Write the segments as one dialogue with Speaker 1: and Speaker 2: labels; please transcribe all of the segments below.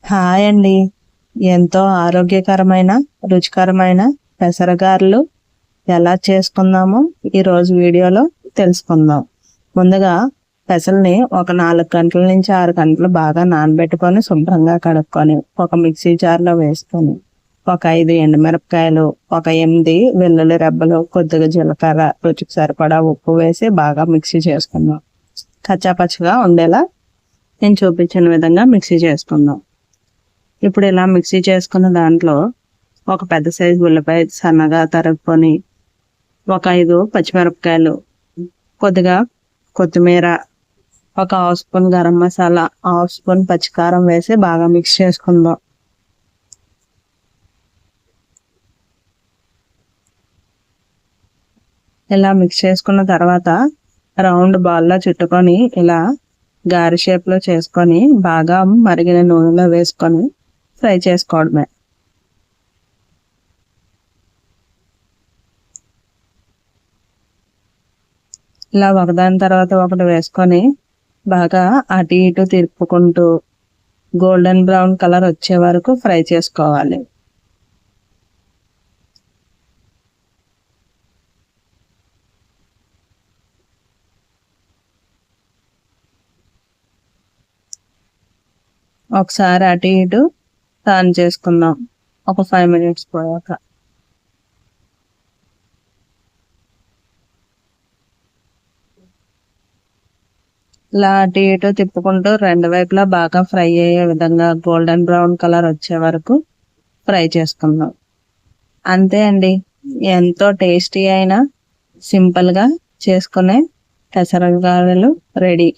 Speaker 1: Hi అండి. ఎంతో ఆరోగ్యకరమైన, రుచికరమైన పెసరగారెలు ఎలా చేసుకుందామో ఈరోజు వీడియోలో తెలుసుకుందాం. ముందుగా పెసల్ని ఒక 4 గంటల నుంచి 6 గంటలు బాగా నానబెట్టుకొని శుభ్రంగా కడుక్కొని ఒక మిక్సీ జార్లో వేసుకొని ఒక 5 ఎండుమిరపకాయలు, ఒక 8 వెల్లుల్లి రెబ్బలు, కొద్దిగా జీలకర్ర, రుచికి సరిపడా ఉప్పు వేసి బాగా మిక్సీ చేసుకుందాం. కచ్చాపచ్చిగా ఉండేలా నేను చూపించిన విధంగా మిక్సీ చేసుకుందాం. ఇప్పుడు ఇలా మిక్సీ చేసుకున్న దాంట్లో ఒక పెద్ద సైజు ఉల్లిపాయ సన్నగా తరుక్కొని, ఒక 5 పచ్చిమిరపకాయలు, కొద్దిగా కొత్తిమీర, ఒక half spoon garam masala, half spoon పచ్చికారం వేసి బాగా మిక్స్ చేసుకుందాం. ఇలా మిక్స్ చేసుకున్న తర్వాత రౌండ్ బాల్లో చుట్టుకొని ఇలా గారి షేప్లో చేసుకొని బాగా మరిగిన నూనెలో వేసుకొని ఫ్రై చేసుకోవడమే. ఇలా ఒకదాని తర్వాత ఒకటి వేసుకొని బాగా అటు ఇటు తిరుపుకుంటూ గోల్డెన్ బ్రౌన్ కలర్ వచ్చే వరకు ఫ్రై చేసుకోవాలి. ఒకసారి అటు ఇటు టర్న్ చేసుకుందాం ఒక 5 మినిట్స్ పోయాక. ఇలా అటు ఇటు తిప్పుకుంటూ 2 వైపులా బాగా ఫ్రై అయ్యే విధంగా గోల్డెన్ బ్రౌన్ కలర్ వచ్చే వరకు ఫ్రై చేసుకుందాం. అంతే అండి, ఎంతో టేస్టీ అయిన సింపుల్గా చేసుకునే పెసరగారెలు ready.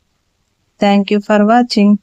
Speaker 1: Thank you for watching.